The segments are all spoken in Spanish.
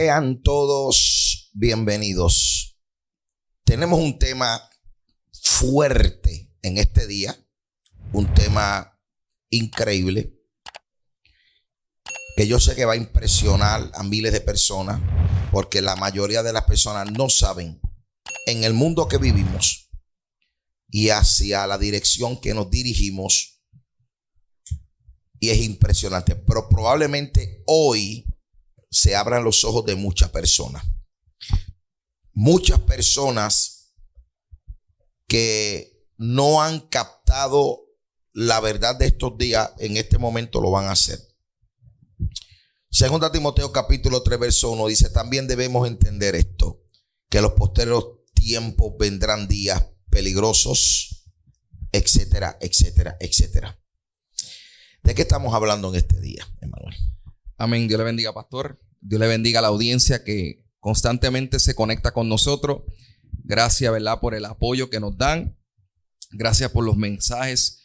Sean todos bienvenidos. Tenemos un tema fuerte en este día, un tema increíble que yo sé que va a impresionar a miles de personas, porque la mayoría de las personas no saben en el mundo que vivimos y hacia la dirección que nos dirigimos, y es impresionante, pero probablemente hoy se abran los ojos de muchas personas. Muchas personas que no han captado la verdad de estos días, en este momento lo van a hacer. Segunda Timoteo capítulo 3 verso 1 dice: también debemos entender esto, que en los posteriores tiempos vendrán días peligrosos, etcétera, etcétera, etcétera. ¿De qué estamos hablando en este día, Emanuel? Amén. Dios le bendiga, pastor. Dios le bendiga a la audiencia que constantemente se conecta con nosotros. Gracias, ¿verdad?, por el apoyo que nos dan. Gracias por los mensajes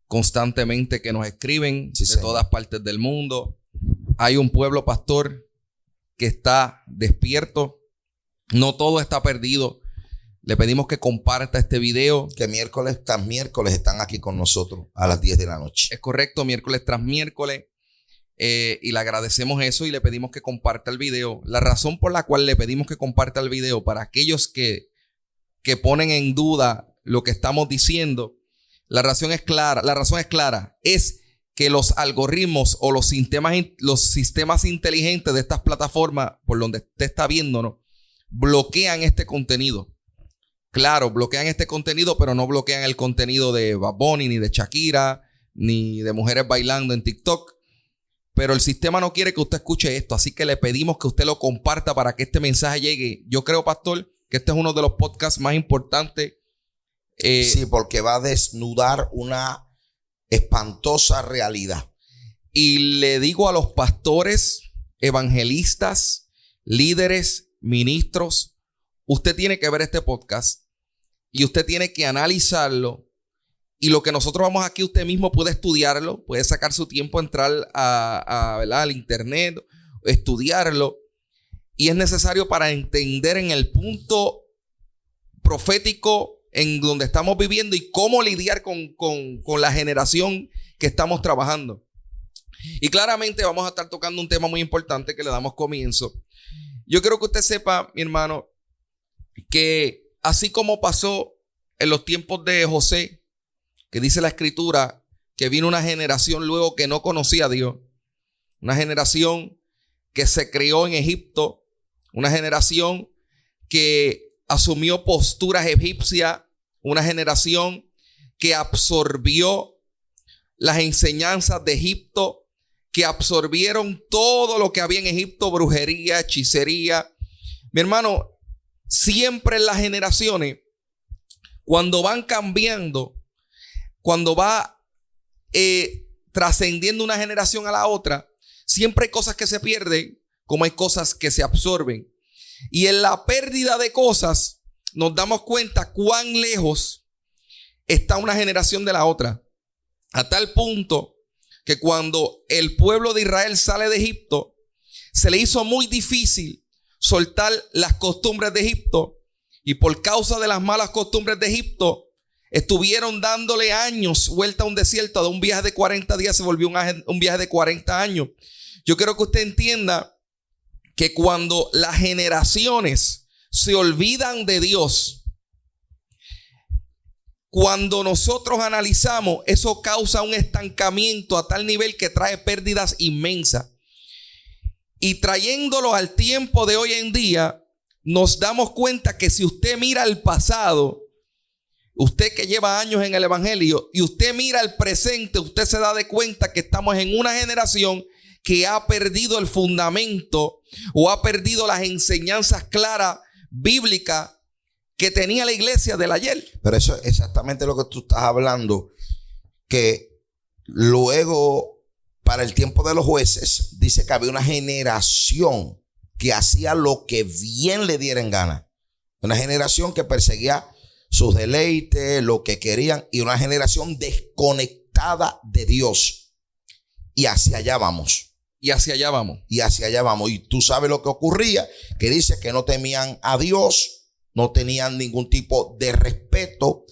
constantemente que nos escriben de todas partes del mundo. Hay un pueblo, pastor, que está despierto. No todo está perdido. Le pedimos que comparta este video. Que miércoles están aquí con nosotros a las 10 de la noche. Es correcto, miércoles tras miércoles. Y le agradecemos eso y le pedimos que comparta el video. La razón por la cual le pedimos que comparta el video, para aquellos que ponen en duda lo que estamos diciendo, la razón es clara. Es que los algoritmos o los sistemas inteligentes de estas plataformas por donde usted está viéndonos bloquean este contenido. Claro, bloquean este contenido, pero no bloquean el contenido de Bad Bunny, ni de Shakira, ni de mujeres bailando en TikTok. Pero el sistema no quiere que usted escuche esto, así que le pedimos que usted lo comparta para que este mensaje llegue. Yo creo, pastor, que este es uno de los podcasts más importantes. Sí, porque va a desnudar una espantosa realidad. Y le digo a los pastores, evangelistas, líderes, ministros, usted tiene que ver este podcast y usted tiene que analizarlo. Y lo que nosotros vamos aquí, usted mismo puede estudiarlo, puede sacar su tiempo, entrar al internet, estudiarlo. Y es necesario para entender en el punto profético en donde estamos viviendo y cómo lidiar con la generación que estamos trabajando. Y claramente vamos a estar tocando un tema muy importante que le damos comienzo. Yo quiero que usted sepa, mi hermano, que así como pasó en los tiempos de José, que dice la escritura que vino una generación luego que no conocía a Dios, una generación que se crió en Egipto, una generación que asumió posturas egipcias, una generación que absorbió las enseñanzas de Egipto, que absorbieron todo lo que había en Egipto, brujería, hechicería. Mi hermano, siempre en las generaciones, cuando van cambiando, cuando va trascendiendo una generación a la otra, siempre hay cosas que se pierden, como hay cosas que se absorben. Y en la pérdida de cosas nos damos cuenta cuán lejos está una generación de la otra. A tal punto que cuando el pueblo de Israel sale de Egipto, se le hizo muy difícil soltar las costumbres de Egipto. Y por causa de las malas costumbres de Egipto, estuvieron dándole años vuelta a un desierto. De un viaje de 40 días se volvió un viaje de 40 años. Yo quiero que usted entienda que cuando las generaciones se olvidan de Dios, cuando nosotros analizamos, eso causa un estancamiento a tal nivel que trae pérdidas inmensas. Y trayéndolo al tiempo de hoy en día, nos damos cuenta que si usted mira el pasado, usted que lleva años en el evangelio, y usted mira el presente, usted se da de cuenta que estamos en una generación que ha perdido el fundamento o ha perdido las enseñanzas claras bíblicas que tenía la iglesia del ayer. Pero eso es exactamente lo que tú estás hablando, que luego, para el tiempo de los jueces, dice que había una generación que hacía lo que bien le diera en gana. Una generación que perseguía sus deleites, lo que querían, y una generación desconectada de Dios. Y hacia allá vamos. Y hacia allá vamos. Y hacia allá vamos. Y tú sabes lo que ocurría, que dice que no temían a Dios, no tenían ningún tipo de respeto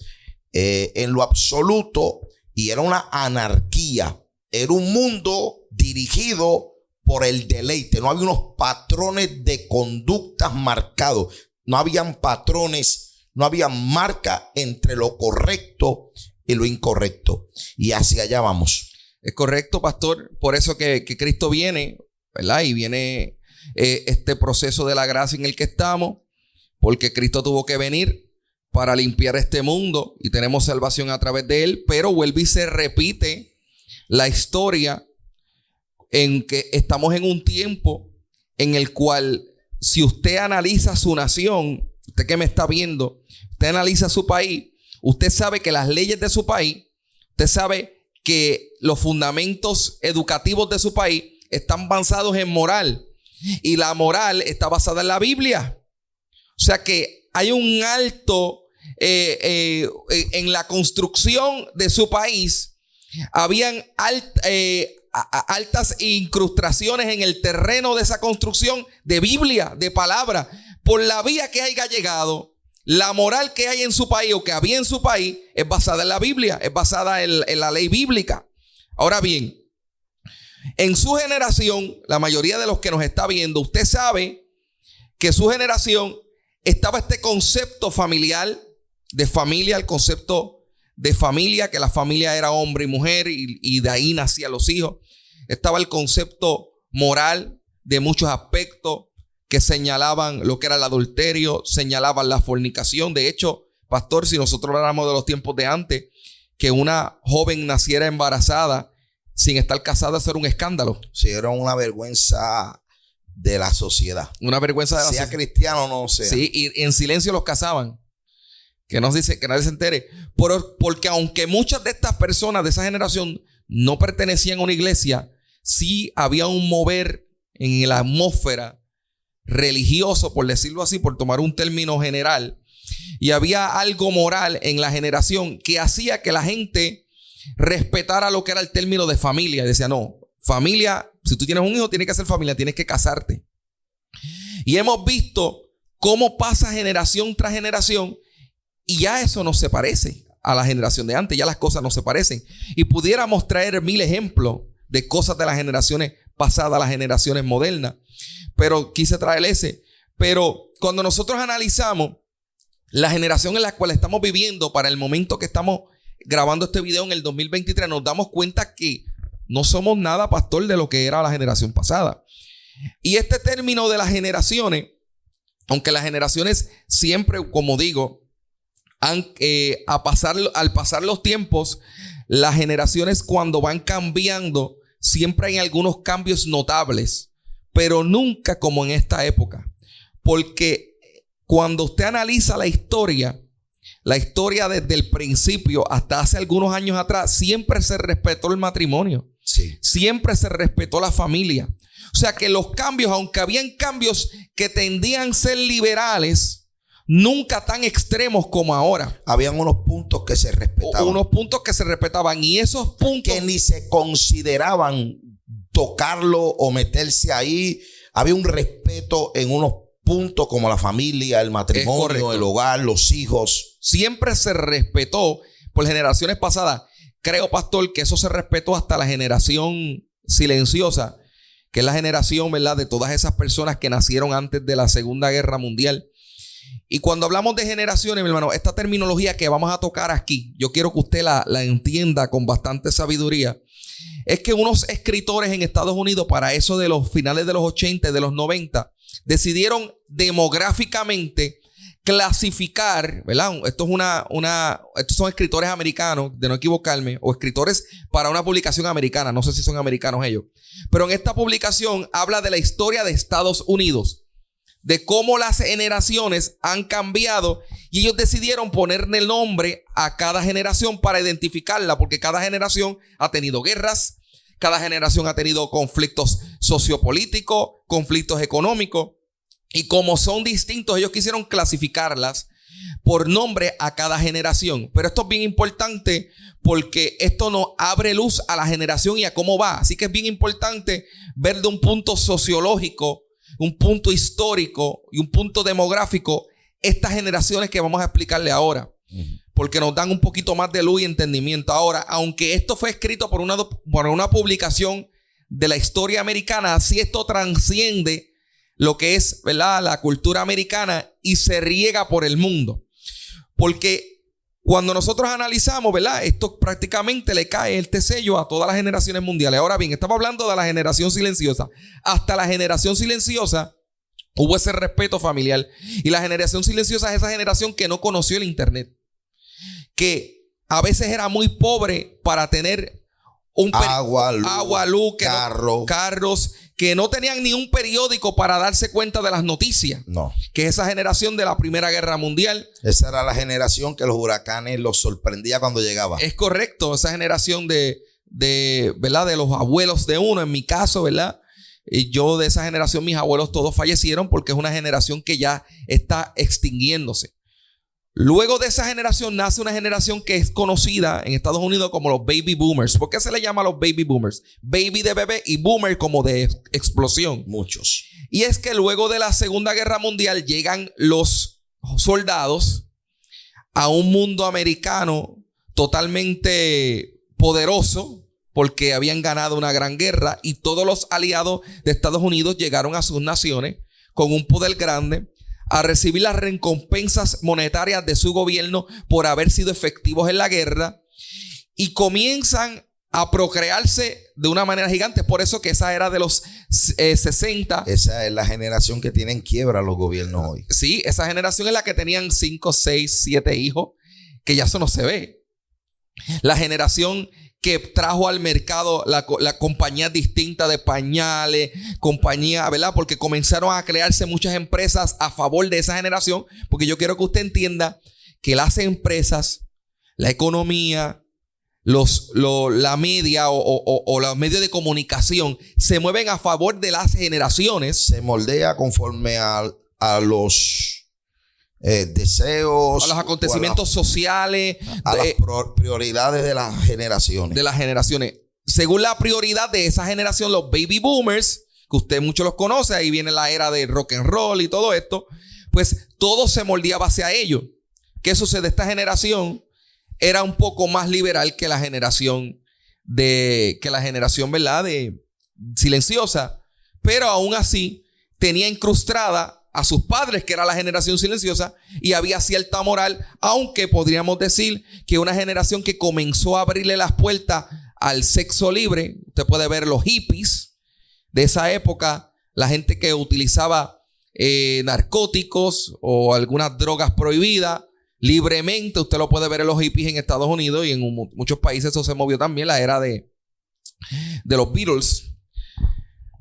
en lo absoluto, y era una anarquía. Era un mundo dirigido por el deleite. No había unos patrones de conductas marcados. No habían patrones, no había marca entre lo correcto y lo incorrecto. Y hacia allá vamos. Es correcto, pastor. Por eso que Cristo viene, ¿verdad? Y viene este proceso de la gracia en el que estamos, porque Cristo tuvo que venir para limpiar este mundo y tenemos salvación a través de él. Pero vuelve y se repite la historia en que estamos en un tiempo en el cual, si usted analiza su nación, usted que me está viendo, usted analiza su país, usted sabe que las leyes de su país, usted sabe que los fundamentos educativos de su país están basados en moral, y la moral está basada en la Biblia. O sea que hay un alto en la construcción de su país. Habían altas incrustaciones en el terreno de esa construcción de Biblia, de palabra. Por la vía que haya llegado, la moral que hay en su país o que había en su país es basada en la Biblia, es basada en la ley bíblica. Ahora bien, en su generación, la mayoría de los que nos está viendo, usted sabe que su generación estaba este concepto familiar, de familia, el concepto de familia, que la familia era hombre y mujer, y de ahí nacían los hijos. Estaba el concepto moral de muchos aspectos que señalaban lo que era el adulterio, señalaban la fornicación. De hecho, pastor, si nosotros hablamos de los tiempos de antes, que una joven naciera embarazada sin estar casada, eso era un escándalo. Sí, era una vergüenza de la sociedad. Una vergüenza de la sociedad. Sea cristiano o no sea. Sí, y en silencio los casaban. Que nadie se entere. Porque aunque muchas de estas personas de esa generación no pertenecían a una iglesia, sí había un mover en la atmósfera religioso, por decirlo así, por tomar un término general. Y había algo moral en la generación que hacía que la gente respetara lo que era el término de familia. Y decía, no, familia, si tú tienes un hijo, tiene que ser familia, tienes que casarte. Y hemos visto cómo pasa generación tras generación, y ya eso no se parece a la generación de antes. Ya las cosas no se parecen. Y pudiéramos traer 1000 ejemplos de cosas de las generaciones pasadas a las generaciones modernas. Pero quise traer ese. Pero cuando nosotros analizamos la generación en la cual estamos viviendo para el momento que estamos grabando este video en el 2023, nos damos cuenta que no somos nada, pastor, de lo que era la generación pasada. Y este término de las generaciones, aunque las generaciones siempre, como digo, al pasar los tiempos, las generaciones cuando van cambiando, siempre hay algunos cambios notables, pero nunca como en esta época. Porque cuando usted analiza la historia desde el principio hasta hace algunos años atrás, siempre se respetó el matrimonio. Sí. Siempre se respetó la familia. O sea que los cambios, aunque habían cambios que tendían a ser liberales, nunca tan extremos como ahora. Habían unos puntos que se respetaban. Unos puntos que se respetaban. Y esos puntos que ni se consideraban tocarlo o meterse ahí. Había un respeto en unos puntos como la familia, el matrimonio, el hogar, los hijos. Siempre se respetó por generaciones pasadas. Creo, pastor, que eso se respetó hasta la generación silenciosa, que es la generación, ¿verdad?, de todas esas personas que nacieron antes de la Segunda Guerra Mundial. Y cuando hablamos de generaciones, mi hermano, esta terminología que vamos a tocar aquí, yo quiero que usted la entienda con bastante sabiduría. Es que unos escritores en Estados Unidos, para eso de los finales de los 80 y de los 90, decidieron demográficamente clasificar, ¿verdad? Estos son escritores americanos, de no equivocarme, o escritores para una publicación americana. No sé si son americanos ellos. Pero en esta publicación habla de la historia de Estados Unidos, de cómo las generaciones han cambiado, y ellos decidieron ponerle el nombre a cada generación para identificarla, porque cada generación ha tenido guerras, cada generación ha tenido conflictos sociopolíticos, conflictos económicos, y como son distintos, ellos quisieron clasificarlas. por nombre a cada generación. Pero esto es bien importante porque esto nos abre luz a la generación y a cómo va. Así que es bien importante ver de un punto sociológico, un punto histórico y un punto demográfico estas generaciones que vamos a explicarle ahora. Porque nos dan un poquito más de luz y entendimiento. Ahora, aunque esto fue escrito por una publicación de la historia americana, así esto transciende lo que es, ¿verdad?, la cultura americana y se riega por el mundo. Porque cuando nosotros analizamos, ¿verdad?, esto prácticamente le cae este sello a todas las generaciones mundiales. Ahora bien, estamos hablando de la generación silenciosa. Hasta la generación silenciosa hubo ese respeto familiar. Y la generación silenciosa es esa generación que no conoció el internet, que a veces era muy pobre para tener agua, luz, carros, que no tenían ni un periódico para darse cuenta de las noticias. No. Que es esa generación de la Primera Guerra Mundial. Esa era la generación que los huracanes los sorprendía cuando llegaban. Es correcto, esa generación de ¿verdad?, de los abuelos de uno. En mi caso, ¿verdad?, y yo de esa generación, mis abuelos todos fallecieron porque es una generación que ya está extinguiéndose. Luego de esa generación nace una generación que es conocida en Estados Unidos como los baby boomers. ¿Por qué se le llama a los baby boomers? Baby de bebé y boomer como de explosión. Muchos. Y es que luego de la Segunda Guerra Mundial llegan los soldados a un mundo americano totalmente poderoso porque habían ganado una gran guerra y todos los aliados de Estados Unidos llegaron a sus naciones con un poder grande a recibir las recompensas monetarias de su gobierno por haber sido efectivos en la guerra y comienzan a procrearse de una manera gigante. Por eso que esa era de los 60. Esa es la generación que tienen quiebra los gobiernos hoy. Sí, esa generación es la que tenían 5, 6, 7 hijos, que ya eso no se ve. La generación que trajo al mercado la compañía distinta de pañales, compañía, ¿verdad? Porque comenzaron a crearse muchas empresas a favor de esa generación, porque yo quiero que usted entienda que las empresas, la economía, la media o los medios de comunicación se mueven a favor de las generaciones. Se moldea conforme a los deseos, a los acontecimientos sociales, a las prioridades de las generaciones. Según la prioridad de esa generación, los baby boomers, que usted mucho los conoce, ahí viene la era de rock and roll y todo esto, pues todo se moldeaba hacia ello. ¿Qué sucede? Esta generación era un poco más liberal que la generación ¿verdad?, de silenciosa, pero aún así tenía incrustada a sus padres, que era la generación silenciosa, y había cierta moral, aunque podríamos decir que una generación que comenzó a abrirle las puertas al sexo libre. Usted puede ver los hippies de esa época, la gente que utilizaba narcóticos o algunas drogas prohibidas libremente. Usted lo puede ver en los hippies en Estados Unidos y en muchos países. Eso se movió también, la era de los Beatles.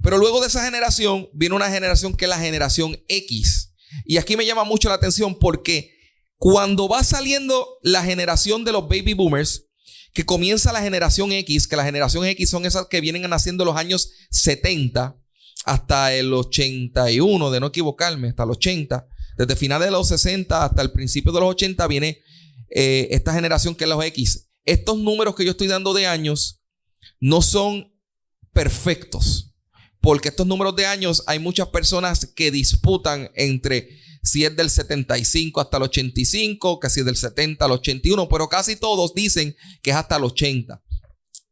Pero luego de esa generación viene una generación que es la generación X. Y aquí me llama mucho la atención porque cuando va saliendo la generación de los baby boomers, que comienza la generación X, que la generación X son esas que vienen naciendo en los años 70 hasta el 81, de no equivocarme, hasta el 80. Desde finales de los 60 hasta el principio de los 80 viene esta generación que es los X. Estos números que yo estoy dando de años no son perfectos. Porque estos números de años hay muchas personas que disputan entre si es del 75 hasta el 85, que si es del 70 al 81, pero casi todos dicen que es hasta el 80.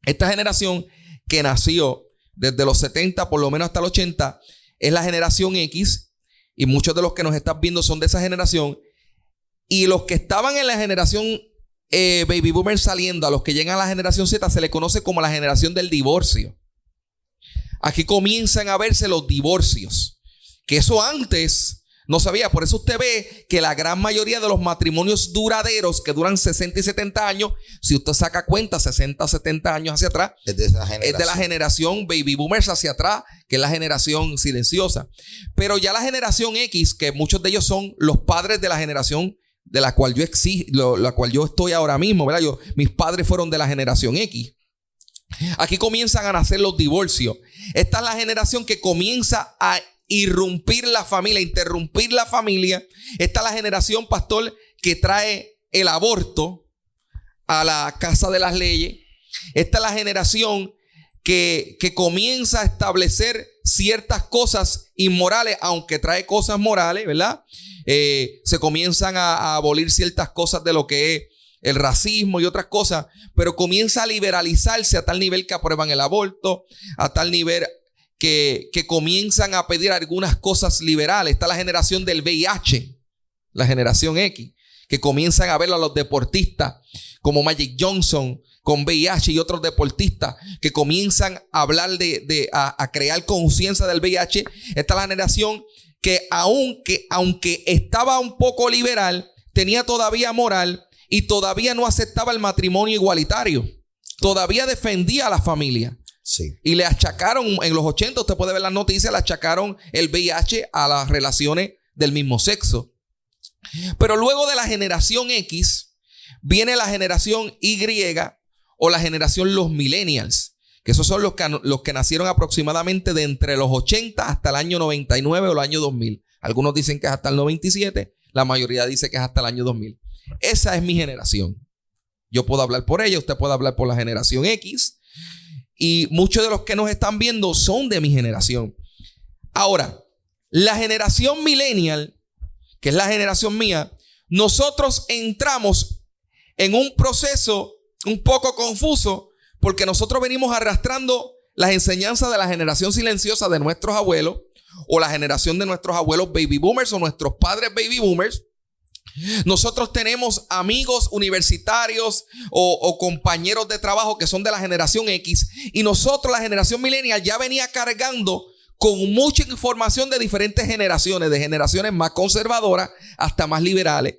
Esta generación que nació desde los 70 por lo menos hasta el 80 es la generación X, y muchos de los que nos están viendo son de esa generación, y los que estaban en la generación baby boomer saliendo, a los que llegan a la generación Z se le conoce como la generación del divorcio. Aquí comienzan a verse los divorcios, que eso antes no sabía. Por eso usted ve que la gran mayoría de los matrimonios duraderos que duran 60 y 70 años, si usted saca cuenta 60, 70 años hacia atrás, es de la generación baby boomers hacia atrás, que es la generación silenciosa. Pero ya la generación X, que muchos de ellos son los padres de la generación de la cual yo estoy ahora mismo, ¿verdad? Mis padres fueron de la generación X. Aquí comienzan a nacer los divorcios. Esta es la generación que comienza a interrumpir la familia. Esta es la generación, pastor, que trae el aborto a la casa de las leyes. Esta es la generación que comienza a establecer ciertas cosas inmorales, aunque trae cosas morales, ¿verdad? Se comienzan a abolir ciertas cosas de lo que es el racismo y otras cosas, pero comienza a liberalizarse a tal nivel que aprueban el aborto, a tal nivel que comienzan a pedir algunas cosas liberales. Está la generación del VIH, la generación X, que comienzan a ver a los deportistas como Magic Johnson con VIH y otros deportistas que comienzan a hablar a crear conciencia del VIH. Esta es la generación que aunque estaba un poco liberal, tenía todavía moral y todavía no aceptaba el matrimonio igualitario. Todavía defendía a la familia. Sí. Y le achacaron, en los 80, usted puede ver las noticias, le achacaron el VIH a las relaciones del mismo sexo. Pero luego de la generación X, viene la generación Y o la generación los millennials, que esos son los que nacieron aproximadamente de entre los 80 hasta el año 99 o el año 2000. Algunos dicen que es hasta el 97, la mayoría dice que es hasta el año 2000. Esa es mi generación. Yo puedo hablar por ella, usted puede hablar por la generación X, y muchos de los que nos están viendo son de mi generación. Ahora, la generación millennial, que es la generación mía, nosotros entramos en un proceso un poco confuso porque nosotros venimos arrastrando las enseñanzas de la generación silenciosa de nuestros abuelos o la generación de nuestros abuelos baby boomers o nuestros padres baby boomers. Nosotros tenemos amigos universitarios o compañeros de trabajo que son de la generación X, y nosotros, la generación millennial, ya venía cargando con mucha información de diferentes generaciones, de generaciones más conservadoras hasta más liberales.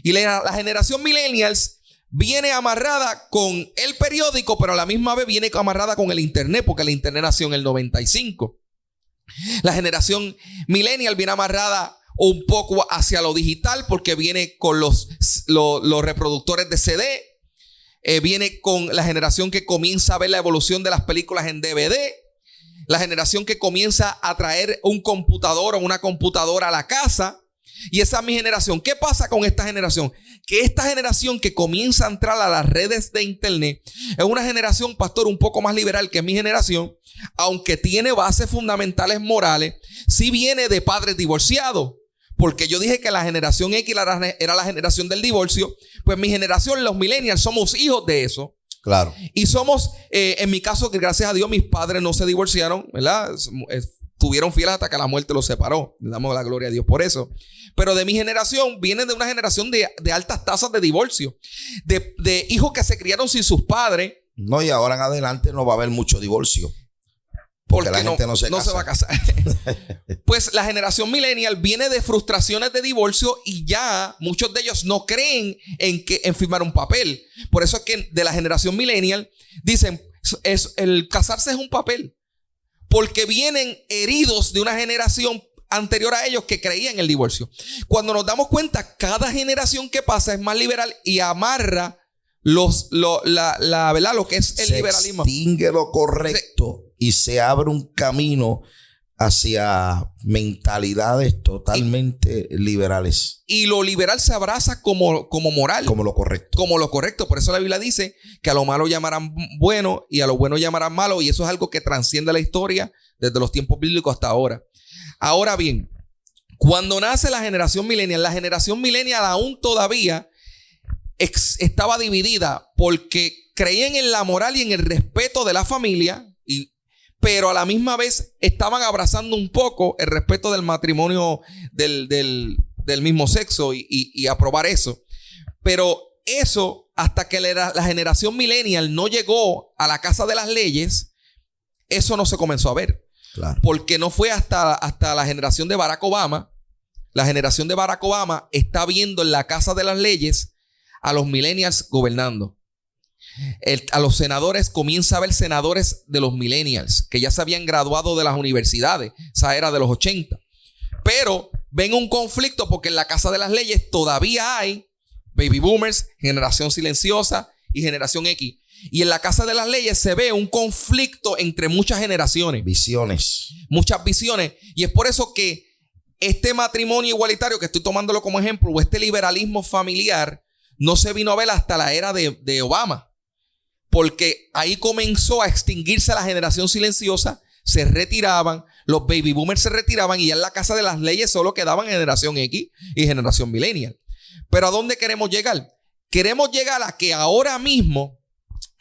Y la generación millennials viene amarrada con el periódico, pero a la misma vez viene amarrada con el internet, porque el internet nació en el 95. La generación millennial viene amarrada un poco hacia lo digital, porque viene con los reproductores de CD. Viene con la generación que comienza a ver la evolución de las películas en DVD. La generación que comienza a traer un computador o una computadora a la casa. Y esa es mi generación. ¿Qué pasa con esta generación? Que esta generación que comienza a entrar a las redes de internet es una generación, pastor, un poco más liberal que mi generación, aunque tiene bases fundamentales morales. Sí viene de padres divorciados, porque yo dije que la generación X era la generación del divorcio. Pues mi generación, los millennials, somos hijos de eso. Claro. Y somos, en mi caso, que gracias a Dios mis padres no se divorciaron, ¿verdad? Estuvieron fieles hasta que la muerte los separó. Le damos la gloria a Dios por eso. Pero de mi generación, vienen de una generación de altas tasas de divorcio. De hijos que se criaron sin sus padres. No, y ahora en adelante no va a haber mucho divorcio. Porque la gente no se va a casar. Pues la generación millennial viene de frustraciones de divorcio y ya muchos de ellos no creen en firmar un papel. Por eso es que de la generación millennial dicen, el casarse es un papel. Porque vienen heridos de una generación anterior a ellos que creían en el divorcio. Cuando nos damos cuenta, cada generación que pasa es más liberal y amarra ¿verdad? Lo que es el liberalismo. Se extingue lo correcto y se abre un camino hacia mentalidades totalmente liberales. Y lo liberal se abraza como moral. Como lo correcto. Como lo correcto. Por eso la Biblia dice que a lo malo llamarán bueno y a lo bueno llamarán malo. Y eso es algo que trasciende la historia desde los tiempos bíblicos hasta ahora. Ahora bien, cuando nace la generación millennial aún todavía estaba dividida porque creían en la moral y en el respeto de la familia, pero a la misma vez estaban abrazando un poco el respeto del matrimonio del mismo sexo y aprobar eso. Pero eso, hasta que la generación millennial no llegó a la casa de las leyes, eso no se comenzó a ver. Claro. Porque no fue hasta la generación de Barack Obama. La generación de Barack Obama está viendo en la casa de las leyes a los millennials gobernando. A los senadores, comienza a ver senadores de los millennials que ya se habían graduado de las universidades. Esa era de los 80. Pero ven un conflicto porque en la casa de las leyes todavía hay baby boomers, generación silenciosa y generación X. Y en la casa de las leyes se ve un conflicto entre muchas generaciones. Visiones. Muchas visiones. Y es por eso que este matrimonio igualitario que estoy tomándolo como ejemplo, o este liberalismo familiar, no se vino a ver hasta la era de Obama. Porque ahí comenzó a extinguirse la generación silenciosa, se retiraban, los baby boomers se retiraban y ya en la casa de las leyes solo quedaban generación X y generación millennial. Pero ¿a dónde queremos llegar? Queremos llegar a que ahora mismo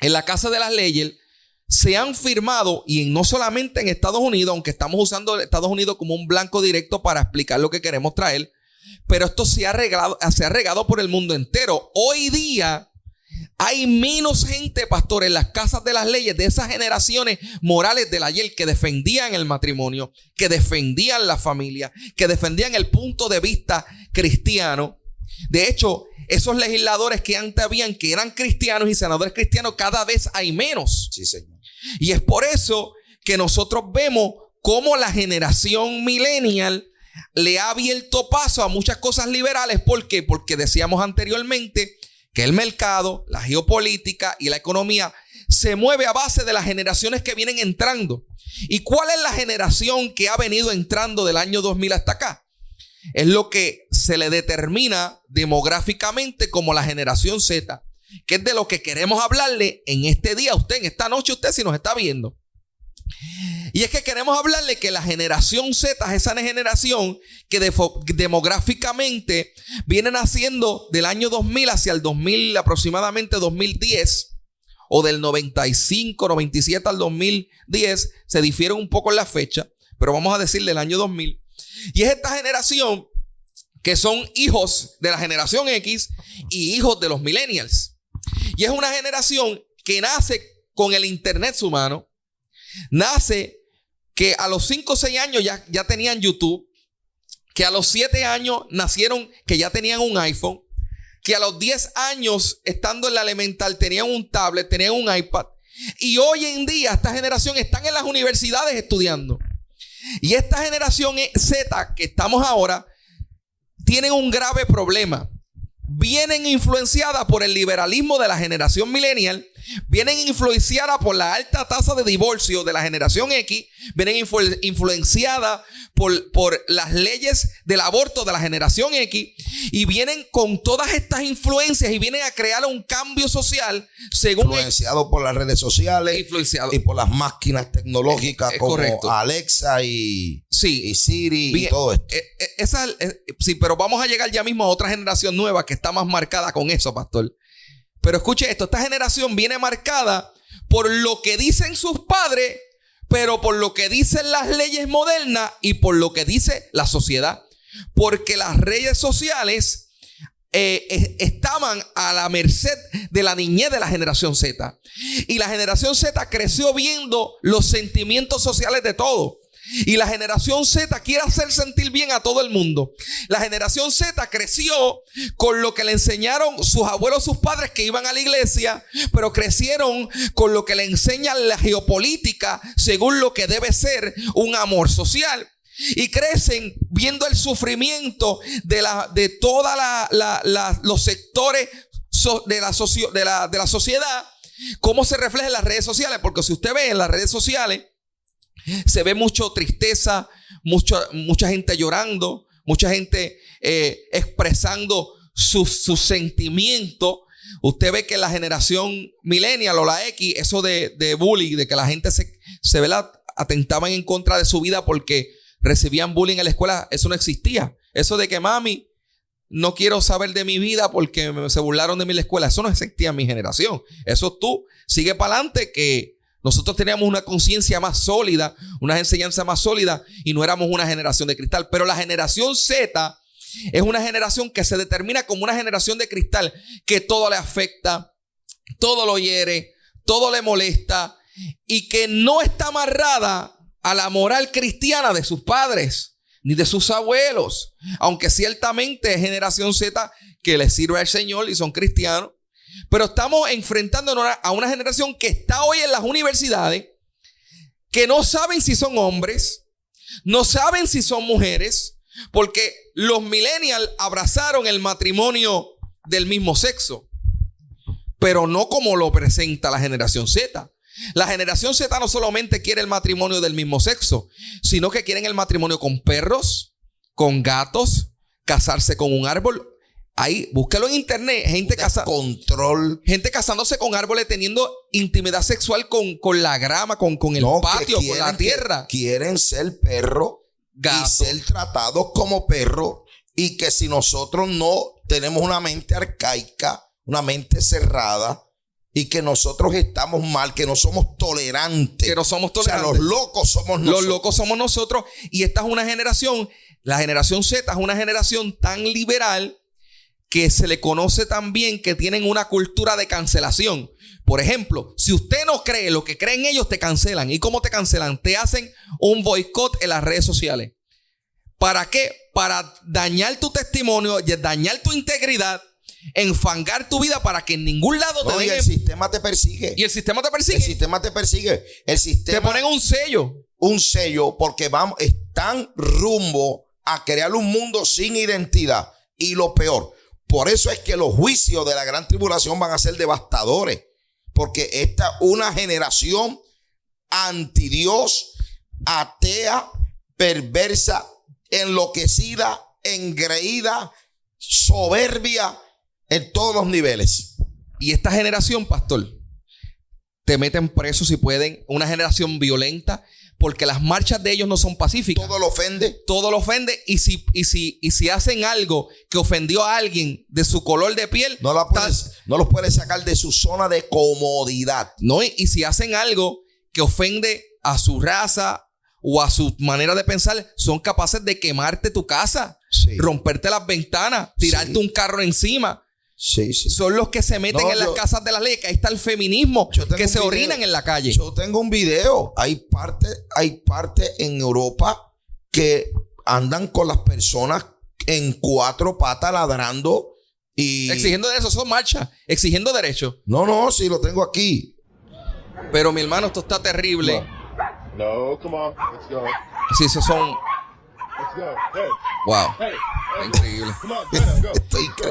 en la casa de las leyes se han firmado, y no solamente en Estados Unidos, aunque estamos usando Estados Unidos como un blanco directo para explicar lo que queremos traer, pero esto se ha regado por el mundo entero. Hoy día hay menos gente, pastor, en las casas de las leyes de esas generaciones morales del ayer que defendían el matrimonio, que defendían la familia, que defendían el punto de vista cristiano. De hecho, esos legisladores que antes habían, que eran cristianos y senadores cristianos, cada vez hay menos. Sí, señor. Y es por eso que nosotros vemos cómo la generación millennial le ha abierto paso a muchas cosas liberales. ¿Por qué? Porque decíamos anteriormente que el mercado, la geopolítica y la economía se mueve a base de las generaciones que vienen entrando. ¿Y cuál es la generación que ha venido entrando del año 2000 hasta acá? Es lo que se le determina demográficamente como la generación Z, que es de lo que queremos hablarle en este día a usted, en esta noche usted si nos está viendo. Y es que queremos hablarle que la generación Z es esa generación que demográficamente viene naciendo del año 2000 hacia el 2000, aproximadamente 2010, o del 95, 97 al 2010, se difieren un poco en la fecha, pero vamos a decir del año 2000. Y es esta generación que son hijos de la generación X y hijos de los millennials. Y es una generación que nace con el internet su mano, nace que a los 5 o 6 años ya tenían YouTube, que a los 7 años nacieron que ya tenían un iPhone, que a los 10 años estando en la elemental tenían un tablet, tenían un iPad. Y hoy en día esta generación están en las universidades estudiando. Y esta generación Z que estamos ahora tienen un grave problema. Vienen influenciadas por el liberalismo de la generación millennial, vienen influenciadas por la alta tasa de divorcio de la generación X, vienen influenciadas por las leyes del aborto de la generación X, y vienen con todas estas influencias y vienen a crear un cambio social según influenciado por las redes sociales y por las máquinas tecnológicas como correcto. Alexa y Siri bien, y todo esto. Sí, pero vamos a llegar ya mismo a otra generación nueva que está más marcada con eso, pastor. Pero escuche esto, esta generación viene marcada por lo que dicen sus padres, pero por lo que dicen las leyes modernas y por lo que dice la sociedad. Porque las redes sociales estaban a la merced de la niñez de la generación Z. Y la generación Z creció viendo los sentimientos sociales de todos. Y la generación Z quiere hacer sentir bien a todo el mundo. La generación Z creció con lo que le enseñaron sus abuelos, sus padres que iban a la iglesia, pero crecieron con lo que le enseñan la geopolítica según lo que debe ser un amor social. Y crecen viendo el sufrimiento de todos los sectores de la sociedad, cómo se refleja en las redes sociales. Porque si usted ve en las redes sociales, se ve mucha tristeza, mucha gente llorando, mucha gente expresando sus sentimientos. Usted ve que la generación millennial o la X, eso de bullying, de que la gente se atentaban en contra de su vida porque recibían bullying en la escuela, eso no existía. Eso de que mami, no quiero saber de mi vida porque se burlaron de mí en la escuela, eso no existía en mi generación. Eso tú sigue para adelante, que nosotros teníamos una conciencia más sólida, una enseñanza más sólida y no éramos una generación de cristal. Pero la generación Z es una generación que se determina como una generación de cristal, que todo le afecta, todo lo hiere, todo le molesta y que no está amarrada a la moral cristiana de sus padres ni de sus abuelos. Aunque ciertamente es generación Z que le sirve al Señor y son cristianos. Pero estamos enfrentándonos a una generación que está hoy en las universidades, que no saben si son hombres, no saben si son mujeres, porque los millennials abrazaron el matrimonio del mismo sexo, pero no como lo presenta la generación Z. La generación Z no solamente quiere el matrimonio del mismo sexo, sino que quieren el matrimonio con perros, con gatos, casarse con un árbol. Ahí, búsquelo en internet. Gente casándose con árboles, teniendo intimidad sexual con la grama, con el patio, con la tierra. Quieren ser perros y ser tratados como perros. Y que si nosotros no tenemos una mente arcaica, una mente cerrada, y que nosotros estamos mal, que no somos tolerantes. Que no somos tolerantes. O sea, los locos somos nosotros. Los locos somos nosotros. Y esta es una generación, la generación Z es una generación tan liberal que se le conoce también que tienen una cultura de cancelación. Por ejemplo, si usted no cree lo que creen ellos, te cancelan. ¿Y cómo te cancelan? Te hacen un boicot en las redes sociales. ¿Para qué? Para dañar tu testimonio, dañar tu integridad, enfangar tu vida para que en ningún lado te den. Y el sistema te persigue. Y el sistema te persigue. El sistema te persigue. El sistema te ponen un sello. Un sello porque están rumbo a crear un mundo sin identidad. Y lo peor, por eso es que los juicios de la gran tribulación van a ser devastadores. Porque esta es una generación anti Dios, atea, perversa, enloquecida, engreída, soberbia en todos los niveles. Y esta generación, pastor, te meten preso si pueden. Una generación violenta, porque las marchas de ellos no son pacíficas. Todo lo ofende. Todo lo ofende. Y si hacen algo que ofendió a alguien de su color de piel, no los puedes sacar de su zona de comodidad. No, y si hacen algo que ofende a su raza o a su manera de pensar, son capaces de quemarte tu casa, romperte las ventanas, tirarte un carro encima. Sí. Son los que se meten en las casas de las leyes. Que ahí está el feminismo, que se orinan en la calle. Yo tengo un video. Hay parte en Europa que andan con las personas en cuatro patas ladrando y exigiendo eso. Son marchas, exigiendo derechos. No, sí lo tengo aquí. Pero mi hermano, esto está terrible. No, come on, let's go. Sí, esos son. Let's go. Hey. Wow. Hey. Increíble. Come on, get up, go.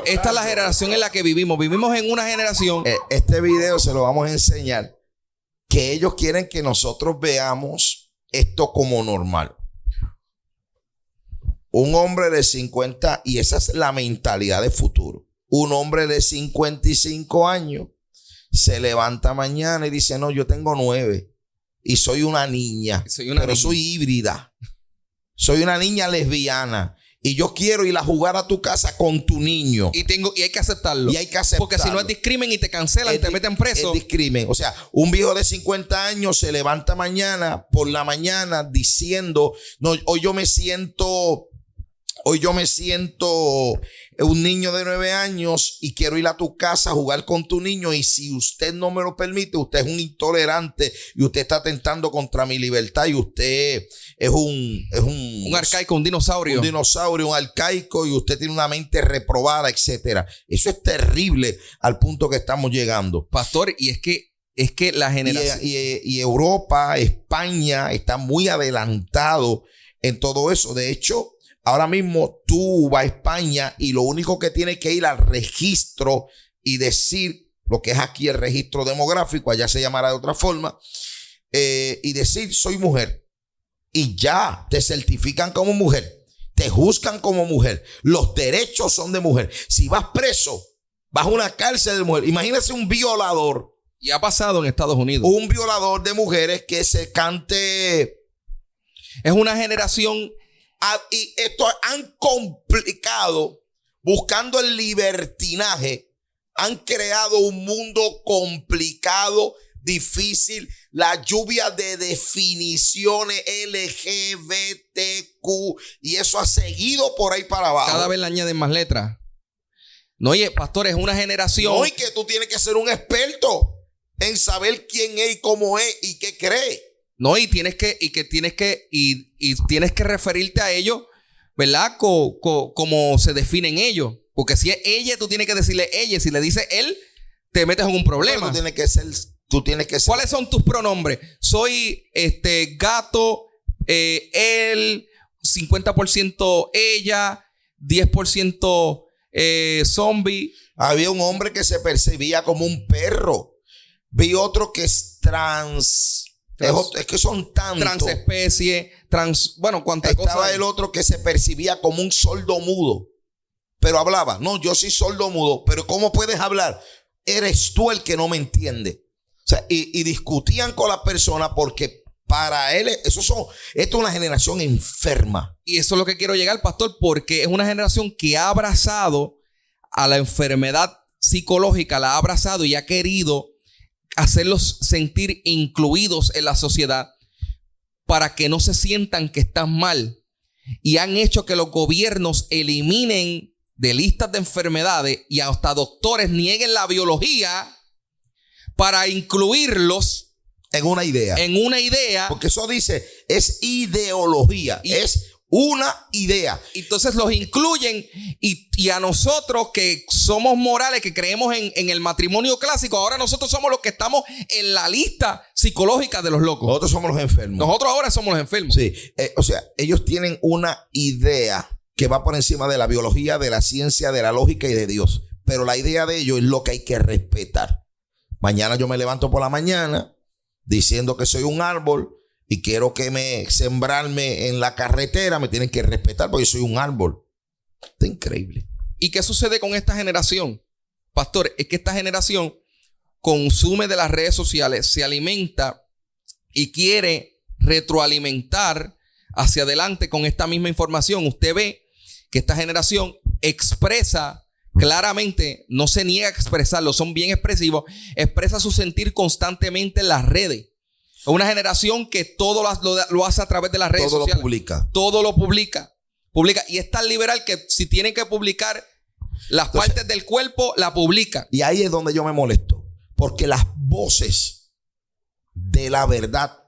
Esta es la generación en la que vivimos. Vivimos en una generación. Este video se lo vamos a enseñar. Que ellos quieren que nosotros veamos esto como normal. Un hombre de 50, y esa es la mentalidad de futuro. Un hombre de 55 años se levanta mañana y dice: no, yo tengo 9 y soy una niña, pero soy híbrida. Soy una niña lesbiana y yo quiero ir a jugar a tu casa con tu niño. Y hay que aceptarlo. Porque si no es discrimen y te cancelan, te meten preso. Es discrimen. O sea, un viejo de 50 años se levanta por la mañana diciendo: no, hoy yo me siento un niño de 9 años y quiero ir a tu casa a jugar con tu niño, y si usted no me lo permite, usted es un intolerante y usted está atentando contra mi libertad y usted es un arcaico, un dinosaurio. Un dinosaurio, un arcaico, y usted tiene una mente reprobada, etcétera. Eso es terrible al punto que estamos llegando. Pastor, y es que la generación y Europa, España está muy adelantado en todo eso. De hecho, ahora mismo tú vas a España y lo único que tienes que ir al registro y decir lo que es aquí el registro demográfico, allá se llamará de otra forma, y decir: soy mujer. Y ya te certifican como mujer, te juzgan como mujer, los derechos son de mujer. Si vas preso, vas a una cárcel de mujer. Imagínese un violador. Y ha pasado en Estados Unidos. Un violador de mujeres que se cante. Es una generación. Y esto han complicado, buscando el libertinaje, han creado un mundo complicado, difícil, la lluvia de definiciones LGBTQ, y eso ha seguido por ahí para abajo. Cada vez le añaden más letras. No, oye, pastor, es una generación. No, y que tú tienes que ser un experto en saber quién es y cómo es y qué cree. No, y tienes que referirte a ellos, ¿verdad? Como se definen ellos. Porque si es ella, tú tienes que decirle ella. Si le dices él, te metes en un problema. Tú tienes que ser. ¿Cuáles son tus pronombres? Soy gato, él, 50% ella, 10% zombie. Había un hombre que se percibía como un perro. Vi otro que es Es que son tantos. Transespecie, bueno, cuántas cosas. Estaba el otro que se percibía como un sordo mudo, pero hablaba. No, yo soy sordo mudo, pero ¿cómo puedes hablar? Eres tú el que no me entiende. O sea, y discutían con la persona porque para él, esto es una generación enferma. Y eso es lo que quiero llegar, pastor, porque es una generación que ha abrazado a la enfermedad psicológica, la ha abrazado y ha querido hacerlos sentir incluidos en la sociedad para que no se sientan que están mal. Y han hecho que los gobiernos eliminen de listas de enfermedades y hasta doctores nieguen la biología para incluirlos en una idea. Porque eso dice, es ideología, es una idea. Entonces los incluyen y a nosotros que somos morales, que creemos en el matrimonio clásico, ahora nosotros somos los que estamos en la lista psicológica de los locos. Nosotros somos los enfermos. Nosotros ahora somos los enfermos. Sí, o sea, ellos tienen una idea que va por encima de la biología, de la ciencia, de la lógica y de Dios. Pero la idea de ellos es lo que hay que respetar. Mañana yo me levanto por la mañana diciendo que soy un árbol y quiero sembrarme en la carretera, me tienen que respetar porque yo soy un árbol. Está increíble. ¿Y qué sucede con esta generación? Pastor, es que esta generación consume de las redes sociales, se alimenta y quiere retroalimentar hacia adelante con esta misma información. Usted ve que esta generación expresa claramente, no se niega a expresarlo, son bien expresivos, expresa su sentir constantemente en las redes. Es una generación que todo lo hace a través de las redes sociales. Todo lo publica. Y es tan liberal que si tienen que publicar las partes del cuerpo, la publica. Y ahí es donde yo me molesto. Porque las voces de la verdad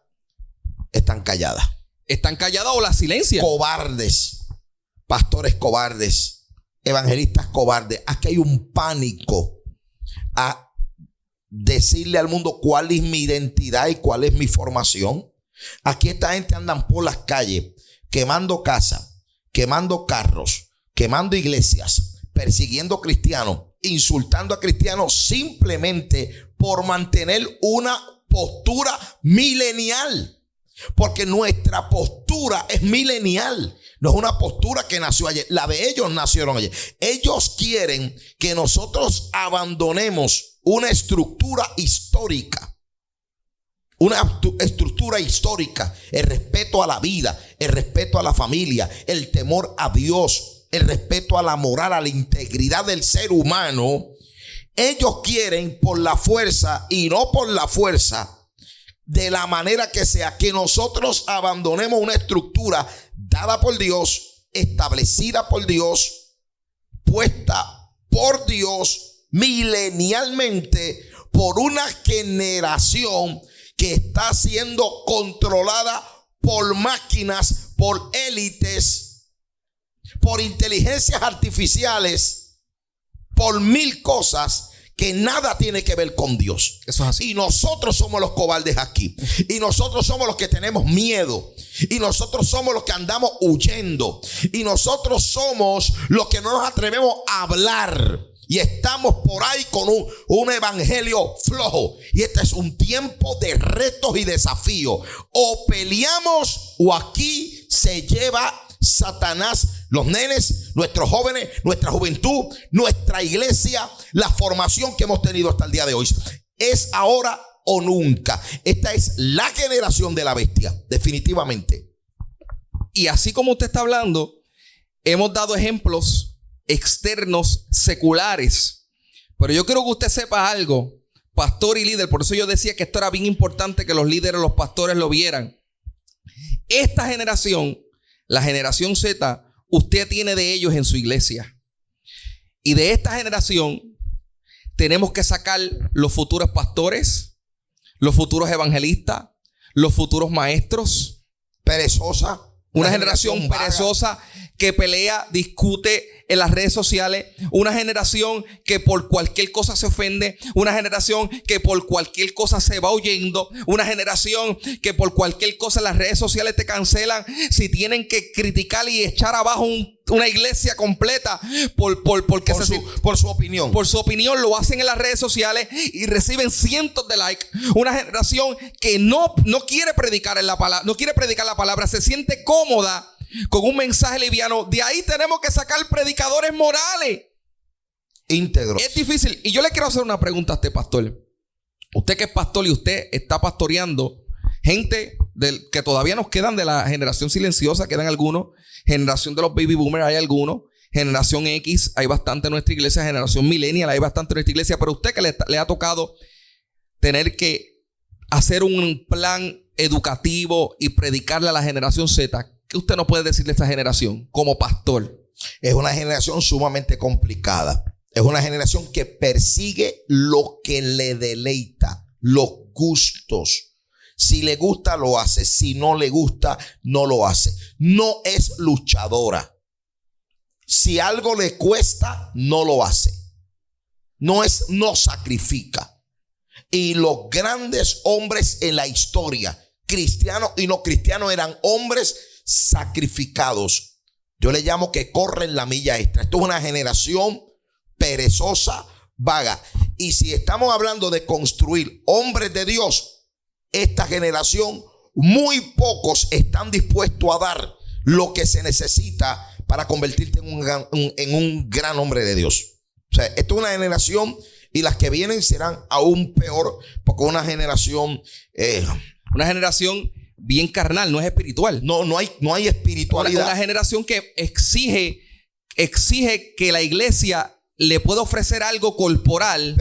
están calladas. Están calladas o las silencian. Cobardes. Pastores cobardes. Evangelistas cobardes. Aquí hay un pánico a decirle al mundo cuál es mi identidad y cuál es mi formación. Aquí esta gente andan por las calles quemando casas, quemando carros, quemando iglesias, persiguiendo cristianos, insultando a cristianos simplemente por mantener una postura milenial. Porque nuestra postura es milenial. No es una postura que nació ayer. La de ellos nacieron ayer. Ellos quieren que nosotros abandonemos una estructura histórica. Una estructura histórica. El respeto a la vida, el respeto a la familia, el temor a Dios, el respeto a la moral, a la integridad del ser humano. Ellos quieren por la fuerza y no por la fuerza, de la manera que sea, que nosotros abandonemos una estructura dada por Dios, establecida por Dios, puesta por Dios milenialmente por una generación que está siendo controlada por máquinas, por élites, por inteligencias artificiales, por mil cosas que nada tiene que ver con Dios. Eso es así. Y nosotros somos los cobardes aquí. Y nosotros somos los que tenemos miedo. Y nosotros somos los que andamos huyendo. Y nosotros somos los que no nos atrevemos a hablar. Y estamos por ahí con un evangelio flojo. Y este es un tiempo de retos y desafíos. O peleamos o aquí se lleva Satanás los nenes, nuestros jóvenes, nuestra juventud, nuestra iglesia, la formación que hemos tenido hasta el día de hoy. Es ahora o nunca. Esta es la generación de la bestia, definitivamente. Y así como usted está hablando, hemos dado ejemplos externos seculares. Pero yo quiero que usted sepa algo, pastor y líder. Por eso yo decía que esto era bien importante que los líderes, los pastores lo vieran. Esta generación, la generación Z, usted tiene de ellos en su iglesia. Y de esta generación tenemos que sacar los futuros pastores, los futuros evangelistas, los futuros maestros. Perezosa. Una generación perezosa que pelea, discute en las redes sociales. Una generación que por cualquier cosa se ofende. Una generación que por cualquier cosa se va huyendo. Una generación que por cualquier cosa en las redes sociales te cancelan. Si tienen que criticar y echar abajo un una iglesia completa porque por su opinión. Por su opinión lo hacen en las redes sociales y reciben cientos de likes. Una generación que no quiere predicar la palabra, se siente cómoda con un mensaje liviano. De ahí tenemos que sacar predicadores morales, íntegros. Es difícil. Y yo le quiero hacer una pregunta a este pastor. Usted que es pastor y usted está pastoreando gente que todavía nos quedan de la generación silenciosa, quedan algunos. Generación de los baby boomers hay algunos. Generación X hay bastante en nuestra iglesia. Generación millennial hay bastante en nuestra iglesia. Pero usted que le ha tocado tener que hacer un plan educativo y predicarle a la generación Z, ¿qué usted nos puede decir de esta generación como pastor? Es una generación sumamente complicada. Es una generación que persigue lo que le deleita, los gustos. Si le gusta, lo hace. Si no le gusta, no lo hace. No es luchadora. Si algo le cuesta, no lo hace. No sacrifica. Y los grandes hombres en la historia, cristianos y no cristianos, eran hombres sacrificados. Yo le llamo que corren la milla extra. Esto es una generación perezosa, vaga. Y si estamos hablando de construir hombres de Dios, esta generación, muy pocos están dispuestos a dar lo que se necesita para convertirte en un gran hombre de Dios. O sea, esto es una generación y las que vienen serán aún peor, porque una generación bien carnal, no es espiritual. No hay espiritualidad. Una generación que exige que la iglesia le pueda ofrecer algo corporal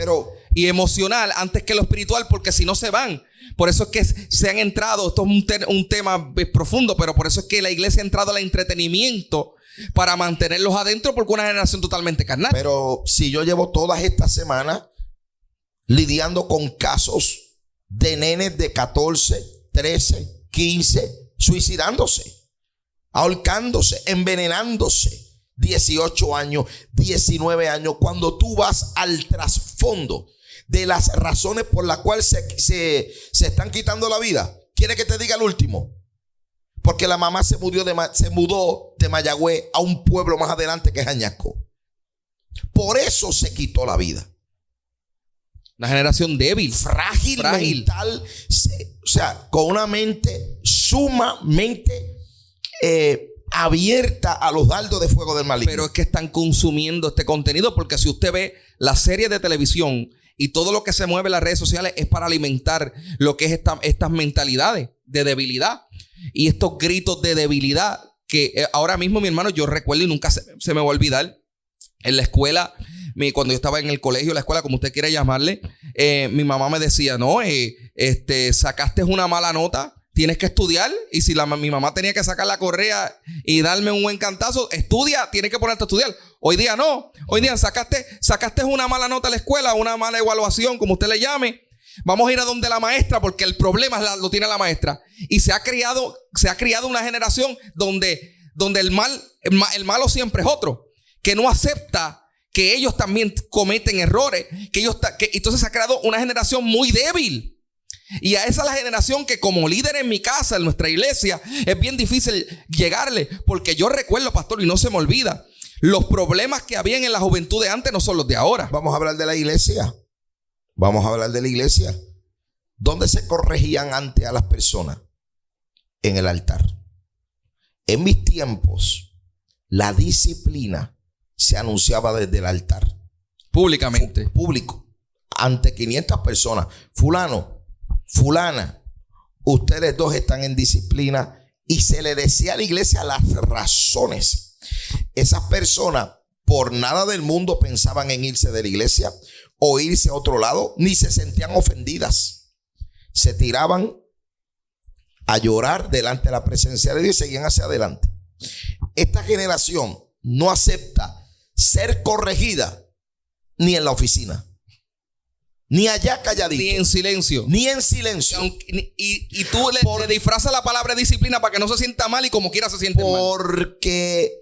y emocional antes que lo espiritual, porque si no se van. Por eso es que se han entrado, esto es un tema profundo, pero por eso es que la iglesia ha entrado al entretenimiento para mantenerlos adentro, porque una generación totalmente carnal. Pero si yo llevo todas estas semanas lidiando con casos de nenes de 14, 13, 15 suicidándose, ahorcándose, envenenándose, 18 años, 19 años, cuando tú vas al trasfondo de las razones por las cuales se están quitando la vida. ¿Quiere que te diga el último? Porque la mamá se mudó de Mayagüez a un pueblo más adelante que es Añasco. Por eso se quitó la vida. Una generación débil, frágil. Mental, o sea, con una mente sumamente abierta a los dardos de fuego del maligno. Pero es que están consumiendo este contenido, porque si usted ve las series de televisión y todo lo que se mueve en las redes sociales es para alimentar lo que es estas mentalidades de debilidad y estos gritos de debilidad que ahora mismo, mi hermano, yo recuerdo y nunca se me va a olvidar. En la escuela, cuando yo estaba en el colegio, la escuela, como usted quiera llamarle, mi mamá me decía, no, sacaste una mala nota, tienes que estudiar. Y si mi mamá tenía que sacar la correa y darme un buen cantazo, estudia, tienes que ponerte a estudiar. Hoy día no. Hoy día sacaste una mala nota a la escuela, una mala evaluación, como usted le llame. Vamos a ir a donde la maestra, porque el problema lo tiene la maestra. Y se ha criado una generación donde el malo siempre es otro, que no acepta que ellos también cometen errores, entonces se ha creado una generación muy débil. Y a esa es la generación que como líder en mi casa, en nuestra iglesia, es bien difícil llegarle, porque yo recuerdo, pastor, y no se me olvida, los problemas que habían en la juventud de antes no son los de ahora. Vamos a hablar de la iglesia. ¿Dónde se corregían antes a las personas? En el altar. En mis tiempos, la disciplina se anunciaba desde el altar. Públicamente. Público. Ante 500 personas. Fulana, ustedes dos están en disciplina. Y se le decía a la iglesia las razones. Esas personas por nada del mundo pensaban en irse de la iglesia o irse a otro lado, ni se sentían ofendidas. Se tiraban a llorar delante de la presencia de Dios y seguían hacia adelante. Esta generación no acepta ser corregida ni en la oficina, ni allá calladito, ni en silencio. Y tú le disfrazas la palabra disciplina para que no se sienta mal y como quiera se siente mal. Porque,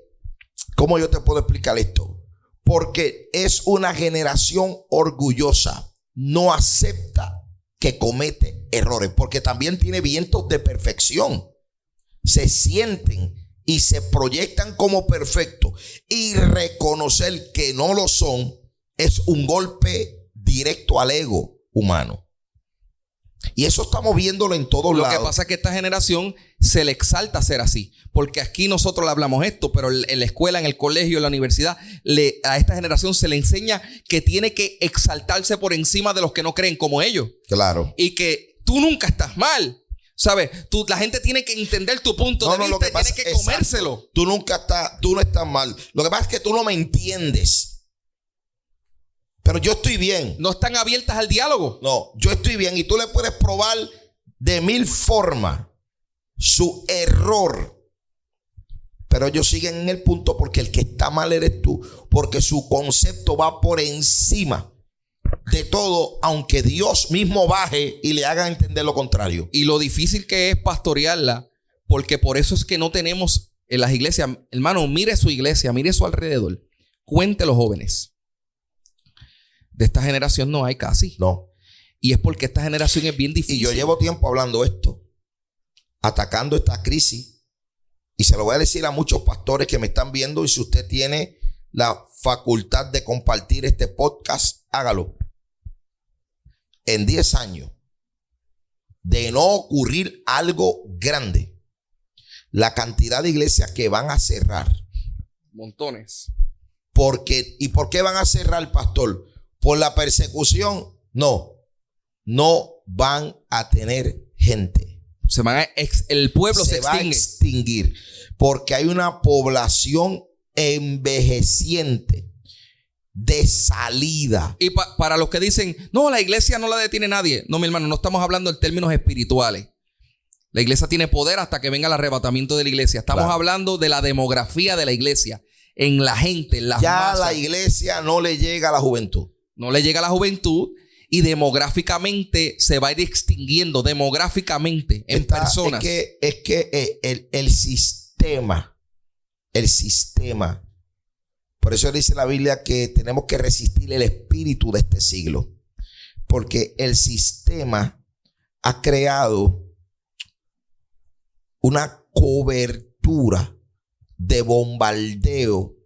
¿cómo yo te puedo explicar esto? Porque es una generación orgullosa. No acepta que comete errores, porque también tiene vientos de perfección. Se sienten y se proyectan como perfectos y reconocer que no lo son es un golpe directo al ego humano. Y eso estamos viéndolo en todos lados. Lo que pasa es que a esta generación se le exalta ser así. Porque aquí nosotros le hablamos esto, pero en la escuela, en el colegio, en la universidad, a esta generación se le enseña que tiene que exaltarse por encima de los que no creen como ellos. Claro. Y que tú nunca estás mal. ¿Sabes? La gente tiene que entender tu punto de vista y tiene que comérselo. Exacto. Tú no estás mal. Lo que pasa es que tú no me entiendes. Pero yo estoy bien. No están abiertas al diálogo. No, yo estoy bien y tú le puedes probar de 1000 formas su error. Pero ellos siguen en el punto porque el que está mal eres tú. Porque su concepto va por encima de todo, aunque Dios mismo baje y le haga entender lo contrario. Y lo difícil que es pastorearla, porque por eso es que no tenemos en las iglesias. Hermano, mire su iglesia, mire su alrededor. Cuente los jóvenes. De esta generación no hay casi. No. Y es porque esta generación es bien difícil. Y yo llevo tiempo hablando esto, atacando esta crisis. Y se lo voy a decir a muchos pastores que me están viendo. Y si usted tiene la facultad de compartir este podcast, hágalo. En 10 años, de no ocurrir algo grande, la cantidad de iglesias que van a cerrar. Montones. ¿Y por qué van a cerrar, pastor? ¿Por la persecución? No van a tener gente. El pueblo se va a extinguir porque hay una población envejeciente de salida. Y para los que dicen, no, la iglesia no la detiene nadie. No, mi hermano, no estamos hablando en términos espirituales. La iglesia tiene poder hasta que venga el arrebatamiento de la iglesia. Estamos hablando de la demografía de la iglesia. En la gente, en las masas. La iglesia no le llega a la juventud. No le llega a la juventud y demográficamente se va a ir extinguiendo demográficamente en personas. Es que el sistema. Por eso dice la Biblia que tenemos que resistir el espíritu de este siglo. Porque el sistema ha creado una cobertura de bombardeo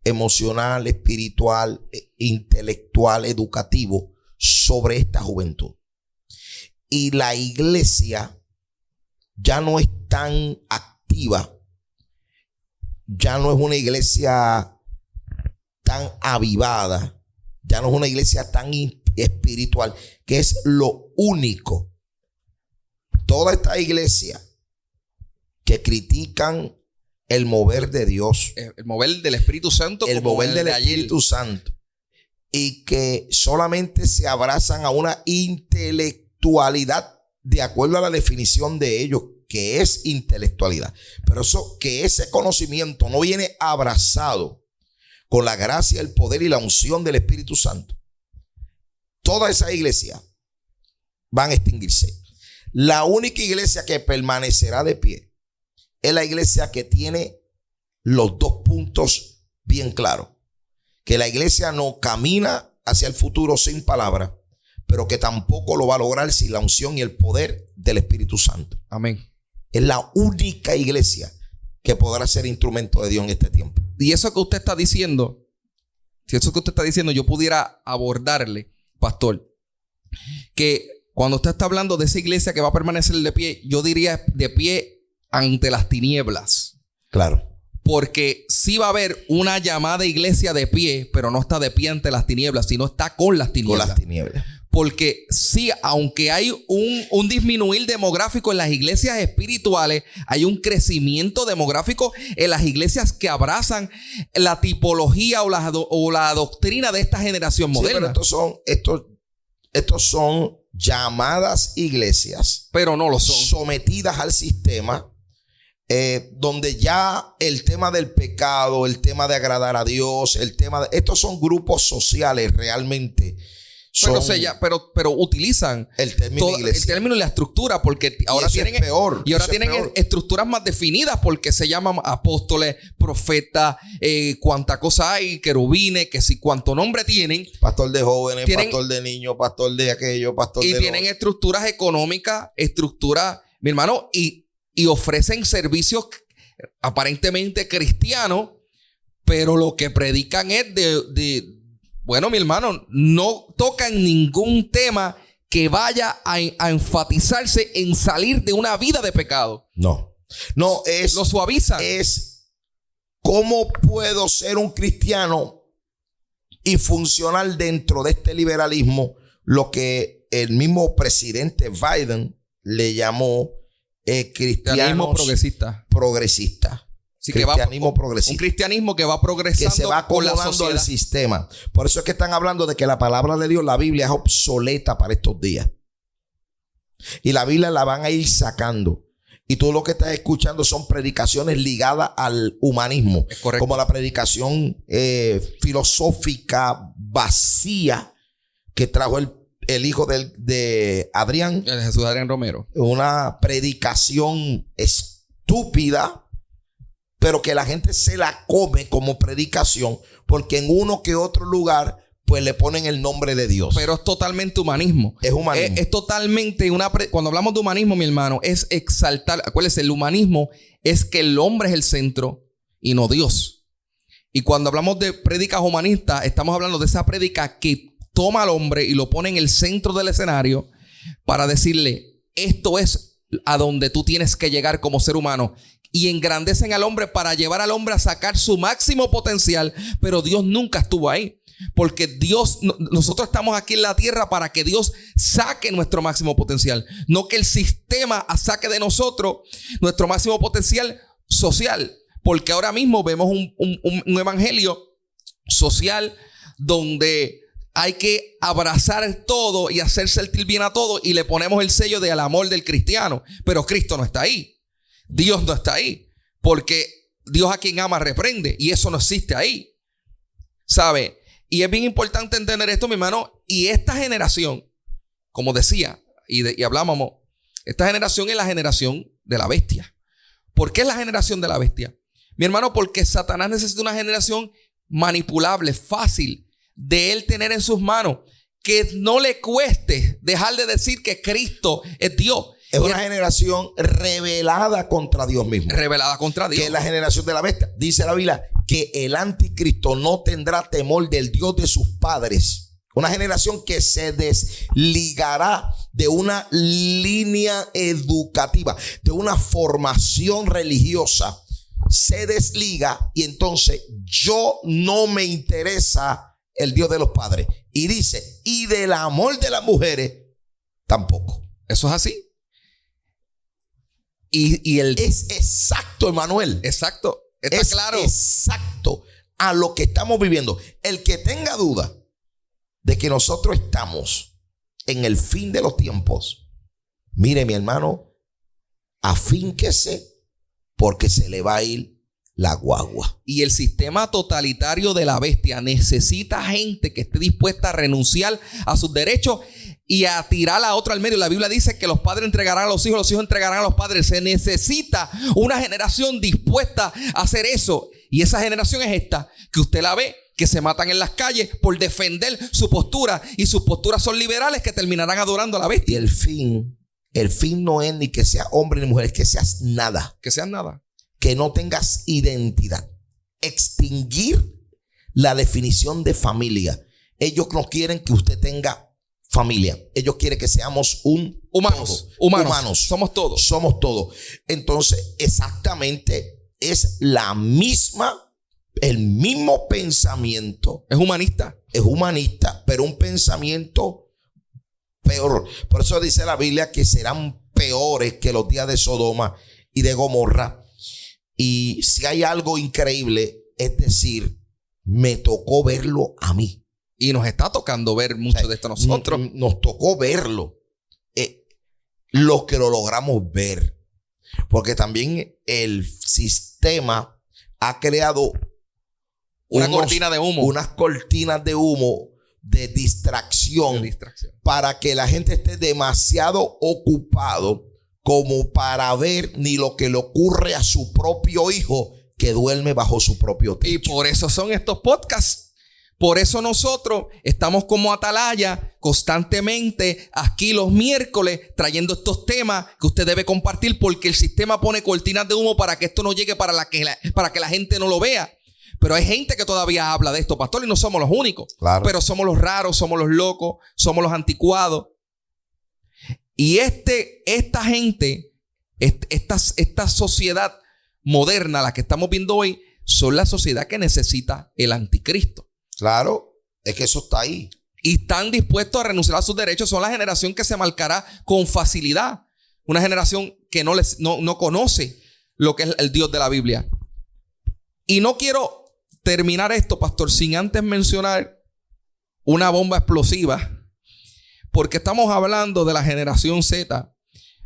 emocional, espiritual, intelectual, educativo sobre esta juventud. Y la iglesia ya no es tan activa, ya no es una iglesia tan avivada, ya no es una iglesia tan espiritual, que es lo único. Toda esta iglesia que critican el mover de Dios, el mover del Espíritu Santo, el mover del Espíritu Santo, y que solamente se abrazan a una intelectualidad de acuerdo a la definición de ellos, que es intelectualidad. Pero ese conocimiento no viene abrazado con la gracia, el poder y la unción del Espíritu Santo. Toda esa iglesia van a extinguirse. La única iglesia que permanecerá de pie es la iglesia que tiene los 2 puntos bien claros. Que la iglesia no camina hacia el futuro sin palabra, pero que tampoco lo va a lograr sin la unción y el poder del Espíritu Santo. Amén. Es la única iglesia que podrá ser instrumento de Dios en este tiempo. Y eso que usted está diciendo, yo pudiera abordarle, pastor, que cuando usted está hablando de esa iglesia que va a permanecer de pie, yo diría de pie ante las tinieblas. Claro. Porque sí va a haber una llamada iglesia de pie, pero no está de pie ante las tinieblas, sino está con las tinieblas. Con las tinieblas. Porque sí, aunque hay un disminuir demográfico en las iglesias espirituales, hay un crecimiento demográfico en las iglesias que abrazan la tipología o la doctrina de esta generación moderna. Sí, pero estos son llamadas iglesias, pero no lo son, sometidas al sistema, donde ya el tema del pecado, el tema de agradar a Dios, estos son grupos sociales realmente. Pero utilizan el término iglesia. El término y la estructura, porque ahora tienen estructuras más definidas, porque se llaman apóstoles, profetas, cuánta cosa hay, querubines, que si cuánto nombre tienen. Pastor de jóvenes, pastor de niños, pastor de aquello, pastor de... Y tienen estructuras económicas, mi hermano, y ofrecen servicios aparentemente cristianos, pero lo que predican es bueno, mi hermano, no tocan ningún tema que vaya a enfatizarse en salir de una vida de pecado. No, Lo suavizan. Es cómo puedo ser un cristiano y funcionar dentro de este liberalismo, lo que el mismo presidente Biden le llamó cristianismo progresista. Así cristianismo progresista. Un cristianismo que va progresando, que se va con la acomodando al sociedad. sistema. Por eso es que están hablando de que la palabra de Dios, la Biblia, es obsoleta para estos días. Y la Biblia la van a ir sacando. Y todo lo que estás escuchando son predicaciones ligadas al humanismo. Es correcto. Como la predicación filosófica vacía que trajo el hijo de Adrián. El Jesús Adrián Romero. Una predicación estúpida, pero que la gente se la come como predicación, porque en uno que otro lugar pues le ponen el nombre de Dios. Pero es totalmente humanismo. Es humanismo. Es totalmente cuando hablamos de humanismo, mi hermano, es exaltar. Acuérdense, el humanismo es que el hombre es el centro y no Dios. Y cuando hablamos de prédicas humanistas, estamos hablando de esa prédica que toma al hombre y lo pone en el centro del escenario para decirle, esto es a donde tú tienes que llegar como ser humano. Y engrandecen al hombre para llevar al hombre a sacar su máximo potencial. Pero Dios nunca estuvo ahí. Porque nosotros estamos aquí en la tierra para que Dios saque nuestro máximo potencial. No que el sistema saque de nosotros nuestro máximo potencial social. Porque ahora mismo vemos un evangelio social donde hay que abrazar todo y hacer sentir bien a todo. Y le ponemos el sello del amor del cristiano. Pero Cristo no está ahí. Dios no está ahí, porque Dios a quien ama reprende, y eso no existe ahí, ¿sabe? Y es bien importante entender esto, mi hermano. Y esta generación, como decía y hablábamos, esta generación es la generación de la bestia. ¿Por qué es la generación de la bestia? Mi hermano, porque Satanás necesita una generación manipulable, fácil de él tener en sus manos, que no le cueste dejar de decir que Cristo es Dios. Es una generación rebelada contra Dios mismo. Rebelada contra Dios. Que es la generación de la bestia. Dice la Biblia que el anticristo no tendrá temor del Dios de sus padres. Una generación que se desligará de una línea educativa, de una formación religiosa. Se desliga y entonces yo no me interesa el Dios de los padres. Y dice, y del amor de las mujeres tampoco. Eso es así. Es exacto, Emanuel. Exacto. Está claro. Exacto a lo que estamos viviendo. El que tenga duda de que nosotros estamos en el fin de los tiempos, mire, mi hermano, afínquese, porque se le va a ir la guagua. Y el sistema totalitario de la bestia necesita gente que esté dispuesta a renunciar a sus derechos y a tirar a otro al medio. La Biblia dice que los padres entregarán a los hijos entregarán a los padres. Se necesita una generación dispuesta a hacer eso. Y esa generación es esta, que usted la ve, que se matan en las calles por defender su postura. Y sus posturas son liberales, que terminarán adorando a la bestia. Y el fin no es ni que seas hombre ni mujer, es que seas nada. Que seas nada. Que no tengas identidad. Extinguir la definición de familia. Ellos no quieren que usted tenga familia. Ellos quieren que seamos humanos. Somos todos. Somos todos. Entonces, exactamente es el mismo pensamiento. Es humanista. Es humanista, pero un pensamiento peor. Por eso dice la Biblia que serán peores que los días de Sodoma y de Gomorra. Y si hay algo increíble, es decir, me tocó verlo a mí. Y nos está tocando ver mucho de esto nosotros. Nos tocó verlo. Los que lo logramos ver. Porque también el sistema ha creado una cortina de humo. Unas cortinas de humo de distracción. Para que la gente esté demasiado ocupado como para ver ni lo que le ocurre a su propio hijo que duerme bajo su propio techo. Y por eso son estos podcasts. Por eso nosotros estamos como atalaya constantemente aquí los miércoles trayendo estos temas que usted debe compartir, porque el sistema pone cortinas de humo para que esto no llegue para que la gente no lo vea. Pero hay gente que todavía habla de esto, pastor, y no somos los únicos. Claro. Pero somos los raros, somos los locos, somos los anticuados. Y esta gente, esta sociedad moderna, la que estamos viendo hoy, son la sociedad que necesita el anticristo. Claro, es que eso está ahí. Y están dispuestos a renunciar a sus derechos. Son la generación que se marcará con facilidad. Una generación que no conoce lo que es el Dios de la Biblia. Y no quiero terminar esto, pastor, sin antes mencionar una bomba explosiva. Porque estamos hablando de la generación Z.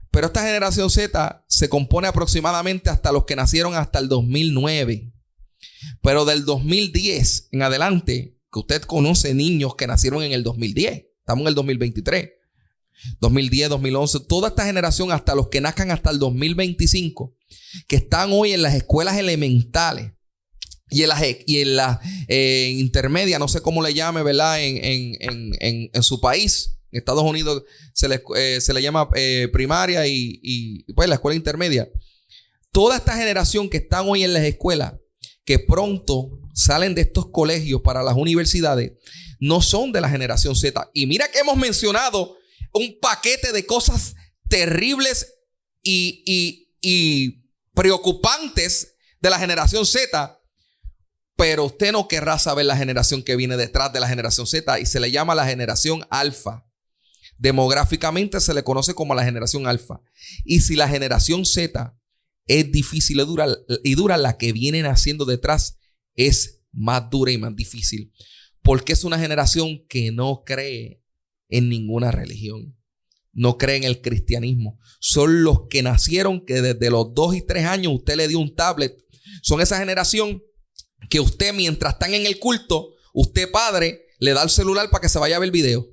Pero esta generación Z se compone aproximadamente hasta los que nacieron hasta el 2009. Pero del 2010 en adelante, que usted conoce niños que nacieron en el 2010. Estamos en el 2023. 2010, 2011. Toda esta generación hasta los que nazcan hasta el 2025. Que están hoy en las escuelas elementales. Y en las intermedias, no sé cómo le llame, ¿verdad? En su país. En Estados Unidos se le llama primaria y pues la escuela intermedia. Toda esta generación que están hoy en las escuelas, que pronto salen de estos colegios para las universidades, no son de la generación Z. Y mira que hemos mencionado un paquete de cosas terribles y preocupantes de la generación Z. Pero usted no querrá saber la generación que viene detrás de la generación Z, y se le llama la generación alfa. Demográficamente se le conoce como la generación alfa. Y si la generación Z es difícil y dura, la que viene naciendo detrás es más dura y más difícil. Porque es una generación que no cree en ninguna religión. No cree en el cristianismo. Son los que nacieron que desde los 2 y 3 años usted le dio un tablet. Son esa generación que usted, mientras están en el culto, usted padre le da el celular para que se vaya a ver el video.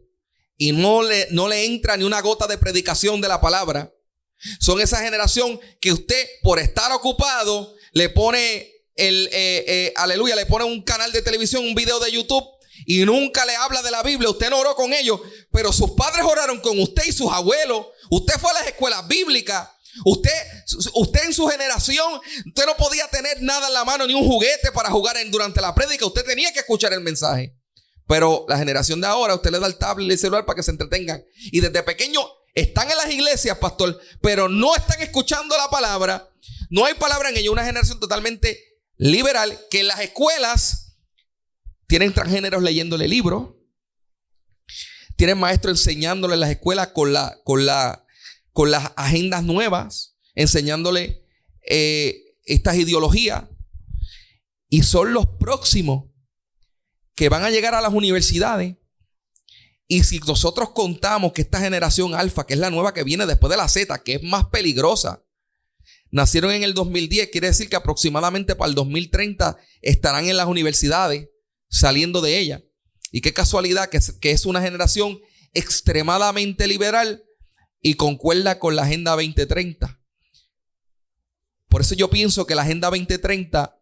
Y no le entra ni una gota de predicación de la palabra. Son esa generación que usted, por estar ocupado, le pone aleluya, le pone un canal de televisión, un video de YouTube, y nunca le habla de la Biblia. Usted no oró con ellos, pero sus padres oraron con usted y sus abuelos. Usted fue a las escuelas bíblicas. Usted en su generación, usted no podía tener nada en la mano, ni un juguete para jugar durante la prédica. Usted tenía que escuchar el mensaje. Pero la generación de ahora, usted le da el tablet y el celular para que se entretengan. Y desde pequeño están en las iglesias, pastor, pero no están escuchando la palabra. No hay palabra en ellos. Una generación totalmente liberal, que en las escuelas tienen transgéneros leyéndole libros. Tienen maestros enseñándole en las escuelas con las agendas nuevas, enseñándole estas ideologías. Y son los próximos que van a llegar a las universidades. Y si nosotros contamos que esta generación alfa, que es la nueva que viene después de la Z, que es más peligrosa, nacieron en el 2010, quiere decir que aproximadamente para el 2030 estarán en las universidades, saliendo de ella. Y qué casualidad que es una generación extremadamente liberal y concuerda con la Agenda 2030. Por eso yo pienso que la Agenda 2030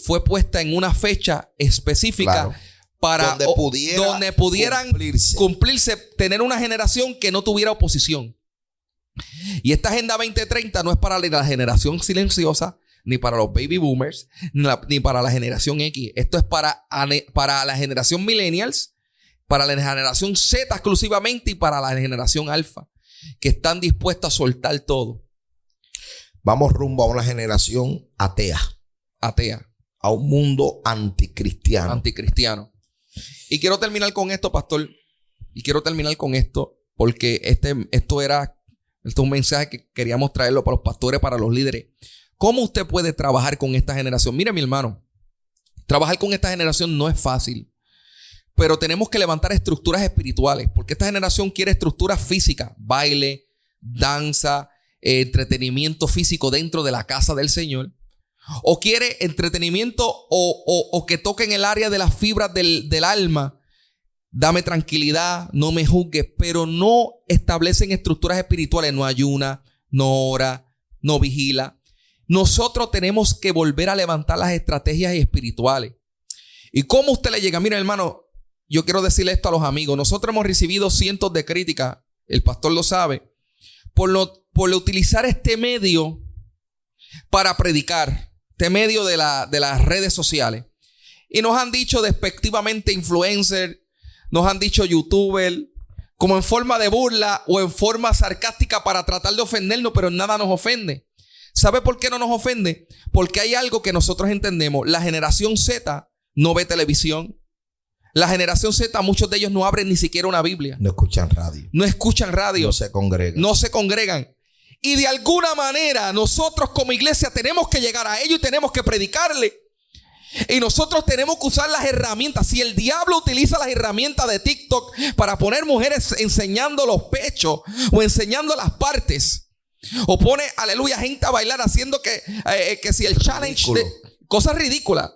fue puesta en una fecha específica, claro, para donde pudieran cumplirse, tener una generación que no tuviera oposición. Y esta Agenda 2030 no es para la generación silenciosa, ni para los baby boomers, ni para la generación X. Esto es para la generación millennials, para la generación Z exclusivamente y para la generación alfa, que están dispuestos a soltar todo. Vamos rumbo a una generación atea. A un mundo anticristiano. Y quiero terminar con esto, pastor. Y quiero terminar con esto porque esto es un mensaje que queríamos traerlo para los pastores, para los líderes. ¿Cómo usted puede trabajar con esta generación? Mire, mi hermano, trabajar con esta generación no es fácil. Pero tenemos que levantar estructuras espirituales, porque esta generación quiere estructuras físicas, baile, danza, entretenimiento físico dentro de la casa del Señor. O quiere entretenimiento o que toquen el área de las fibras del alma. Dame tranquilidad, no me juzgues, pero no establecen estructuras espirituales. No ayuna, no ora, no vigila. Nosotros tenemos que volver a levantar las estrategias espirituales. ¿Y cómo usted le llega? Mira, hermano, yo quiero decirle esto a los amigos. Nosotros hemos recibido cientos de críticas, el pastor lo sabe, por utilizar este medio para predicar, este medio de las redes sociales. Y nos han dicho despectivamente influencer, nos han dicho youtuber, como en forma de burla o en forma sarcástica para tratar de ofendernos, pero nada nos ofende. ¿Sabe por qué no nos ofende? Porque hay algo que nosotros entendemos. La generación Z no ve televisión. La generación Z, muchos de ellos no abren ni siquiera una Biblia. No escuchan radio. No escuchan radio. No se congregan. No se congregan. Y de alguna manera nosotros como iglesia tenemos que llegar a ellos y tenemos que predicarle. Y nosotros tenemos que usar las herramientas. Si el diablo utiliza las herramientas de TikTok para poner mujeres enseñando los pechos o enseñando las partes, o pone, aleluya, gente a bailar haciendo que si el challenge de cosas ridículas,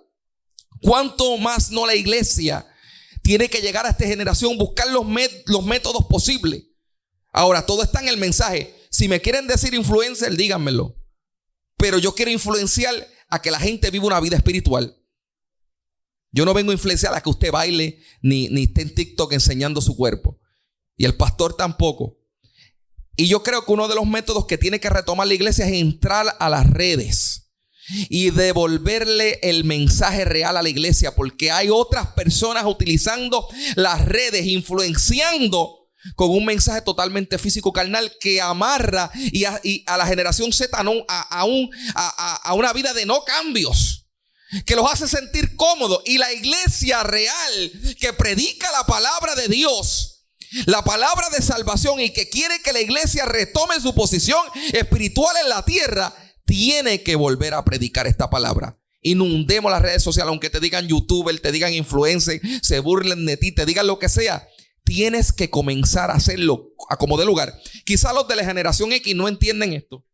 ¿cuánto más no la iglesia tiene que llegar a esta generación, buscar los métodos posibles? Ahora, todo está en el mensaje. Si me quieren decir influencer, díganmelo. Pero yo quiero influenciar a que la gente viva una vida espiritual. Yo no vengo a influenciar a que usted baile ni esté en TikTok enseñando su cuerpo. Y el pastor tampoco. Y yo creo que uno de los métodos que tiene que retomar la iglesia es entrar a las redes y devolverle el mensaje real a la iglesia, porque hay otras personas utilizando las redes, influenciando con un mensaje totalmente físico carnal que amarra y a la generación Z a una vida de no cambios, que los hace sentir cómodos. Y la iglesia real que predica la palabra de Dios, la palabra de salvación, y que quiere que la iglesia retome su posición espiritual en la tierra, tiene que volver a predicar esta palabra. Inundemos las redes sociales, aunque te digan youtuber, te digan influencer, se burlen de ti, te digan lo que sea. Tienes que comenzar a hacerlo a como de lugar. Quizás los de la generación X no entienden esto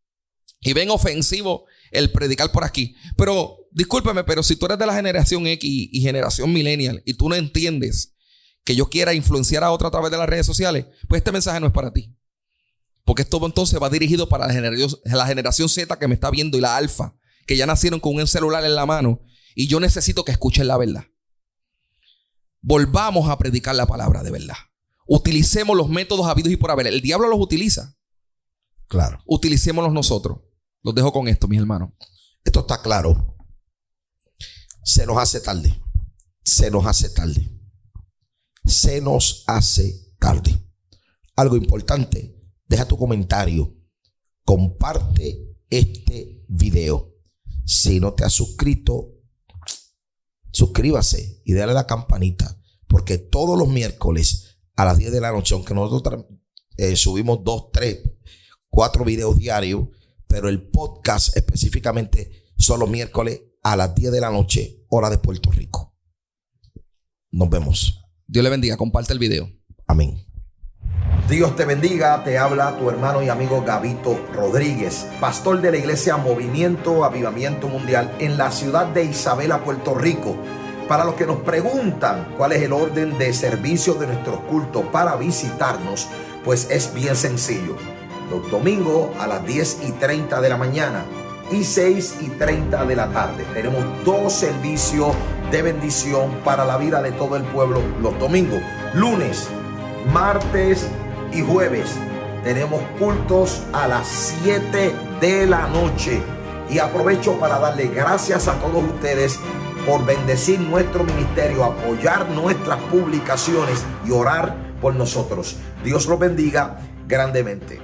y ven ofensivo el predicar por aquí. Pero discúlpeme, pero si tú eres de la generación X y generación millennial y tú no entiendes que yo quiera influenciar a otro a través de las redes sociales, pues este mensaje no es para ti. Porque esto entonces va dirigido para la generación Z que me está viendo y la alfa, que ya nacieron con un celular en la mano, y yo necesito que escuchen la verdad. Volvamos a predicar la palabra de verdad. Utilicemos los métodos habidos y por haber. El diablo los utiliza. Claro. Utilicémoslos nosotros. Los dejo con esto, mis hermanos. Esto está claro. Se nos hace tarde. Se nos hace tarde. Se nos hace tarde. Algo importante. Deja tu comentario. Comparte este video. Si no te has suscrito, suscríbase y dale a la campanita, porque todos los miércoles a las 10 de la noche, aunque nosotros subimos 2, 3, 4 videos diarios, pero el podcast específicamente son los miércoles a las 10 de la noche, hora de Puerto Rico. Nos vemos. Dios le bendiga. Comparte el video. Amén. Dios te bendiga, te habla tu hermano y amigo Gabito Rodríguez, pastor de la iglesia Movimiento Avivamiento Mundial en la ciudad de Isabela, Puerto Rico. Para los que nos preguntan cuál es el orden de servicio de nuestros cultos para visitarnos, pues es bien sencillo. Los domingos a las 10:30 de la mañana y 6:30 de la tarde. Tenemos 2 servicios de bendición para la vida de todo el pueblo los domingos. Lunes, martes y jueves tenemos cultos a las 7 de la noche. Y aprovecho para darle gracias a todos ustedes por bendecir nuestro ministerio, apoyar nuestras publicaciones y orar por nosotros. Dios los bendiga grandemente.